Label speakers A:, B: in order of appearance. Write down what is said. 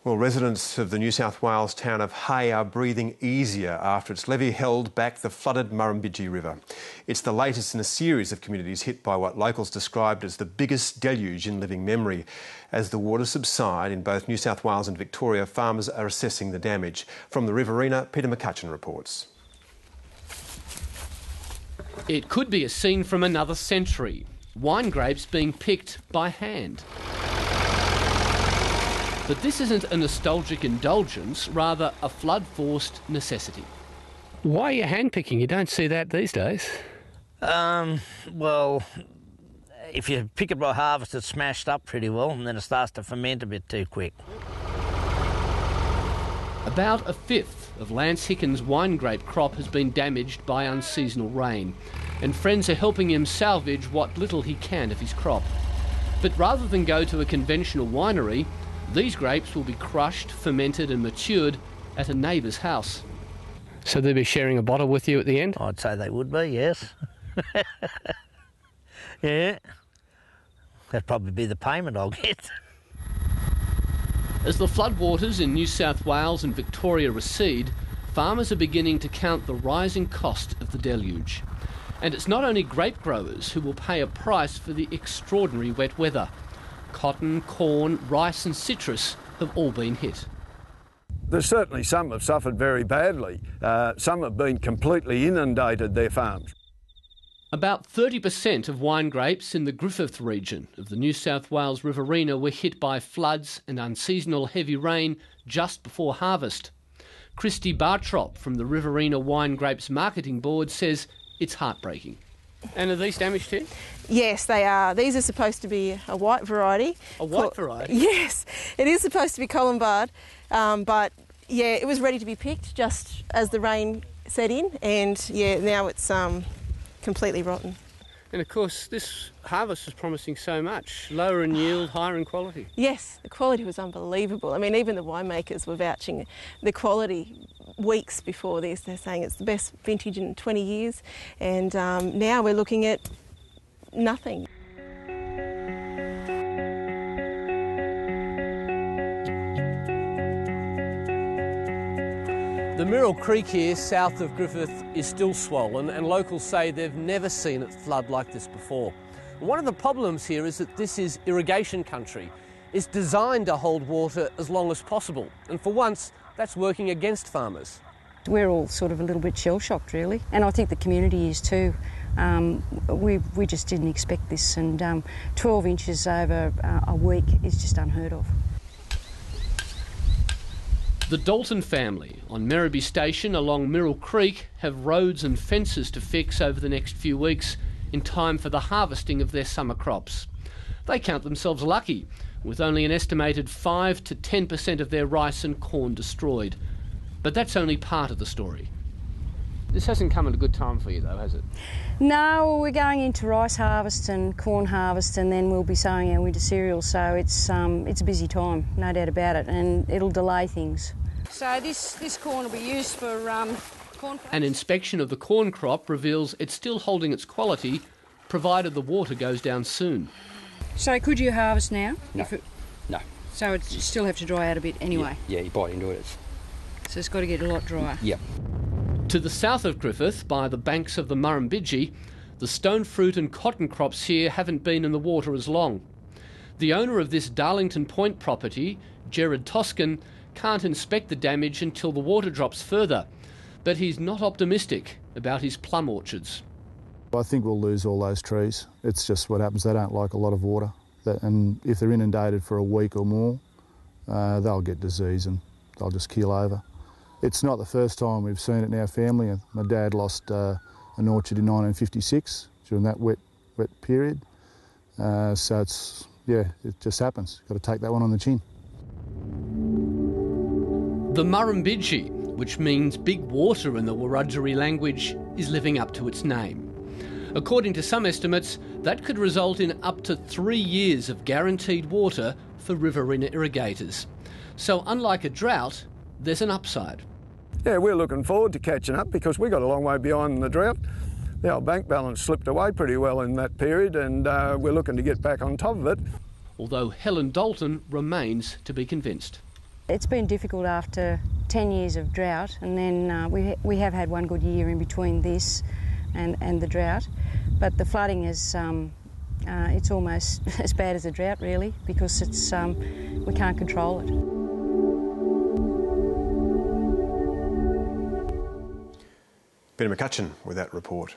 A: Well, residents of the New South Wales town of Hay are breathing easier after its levee held back the flooded Murrumbidgee River. It's the latest in a series of communities hit by what locals described as the biggest deluge in living memory. As the waters subside in both New South Wales and Victoria, farmers are assessing the damage. From the Riverina, Peter McCutcheon reports.
B: It could be a scene from another century. Wine grapes being picked by hand. But this isn't a nostalgic indulgence, rather a flood-forced necessity. Why are you hand-picking? You don't see that these days.
C: Well, if you pick it by harvest, it's smashed up pretty well, and then it starts to ferment a bit too quick.
B: About a fifth of Lance Hicken's wine grape crop has been damaged by unseasonal rain, and friends are helping him salvage what little he can of his crop. But rather than go to a conventional winery, these grapes will be crushed, fermented and matured at a neighbour's house. So they'll be sharing a bottle with you at the end?
C: I'd say they would be, yes. Yeah. That'd probably be the payment I'll get.
B: As the floodwaters in New South Wales and Victoria recede, farmers are beginning to count the rising cost of the deluge. And it's not only grape growers who will pay a price for the extraordinary wet weather. Cotton, corn, rice and citrus have all been hit.
D: There's certainly some have suffered very badly. Some have been completely inundated, their farms.
B: About 30% of wine grapes in the Griffith region of the New South Wales Riverina were hit by floods and unseasonal heavy rain just before harvest. Christy Bartrop from the Riverina Wine Grapes Marketing Board says it's heartbreaking. And are these damaged here?
E: Yes, they are. These are supposed to be a white variety.
B: A white variety?
E: Yes, it is supposed to be Colombard, but yeah, it was ready to be picked just as the rain set in, and yeah, now it's completely rotten.
B: And of course, this harvest was promising so much. Lower in yield, higher in quality.
E: Yes, the quality was unbelievable. I mean, even the winemakers were vouching the quality weeks before this. They're saying it's the best vintage in 20 years, and now we're looking at nothing.
B: The Mirrell Creek here, south of Griffith, is still swollen, and locals say they've never seen it flood like this before. One of the problems here is that this is irrigation country. It's designed to hold water as long as possible, and for once, that's working against farmers.
F: We're all sort of a little bit shell-shocked, really, and I think the community is too. We just didn't expect this, and 12 inches over a week is just unheard of.
B: The Dalton family on Merribee Station along Mirrell Creek have roads and fences to fix over the next few weeks in time for the harvesting of their summer crops. They count themselves lucky, with only an estimated 5 to 10% of their rice and corn destroyed. But that's only part of the story. This hasn't come at a good time for you though, has it?
F: No, we're going into rice harvest and corn harvest, and then we'll be sowing our winter cereals, so it's a busy time, no doubt about it, and it'll delay things. So this corn will be used for corn crops.
B: An inspection of the corn crop reveals it's still holding its quality, provided the water goes down soon.
F: So could you harvest now?
G: No. No.
F: So you still have to dry out a bit anyway?
G: Yeah, you bite into it.
F: So it's got to get a lot drier?
G: Yep.
B: To the south of Griffith, by the banks of the Murrumbidgee, the stone fruit and cotton crops here haven't been in the water as long. The owner of this Darlington Point property, Gerard Toscan, can't inspect the damage until the water drops further, but he's not optimistic about his plum orchards.
H: I think we'll lose all those trees. It's just what happens. They don't like a lot of water, and if they're inundated for a week or more, they'll get disease and they'll just keel over. It's not the first time we've seen it in our family. My dad lost an orchard in 1956 during that wet period. So it just happens. Got to take that one on the chin.
B: The Murrumbidgee, which means big water in the Wiradjuri language, is living up to its name. According to some estimates, that could result in up to 3 years of guaranteed water for Riverina irrigators. So unlike a drought, there's an upside.
D: Yeah, we're looking forward to catching up because we got a long way behind the drought. Our bank balance slipped away pretty well in that period, and we're looking to get back on top of it.
B: Although Helen Dalton remains to be convinced.
F: It's been difficult after 10 years of drought, and then we have had one good year in between this and the drought, but the flooding is it's almost as bad as a drought really, because it's we can't control it.
A: Peter McCutcheon with that report.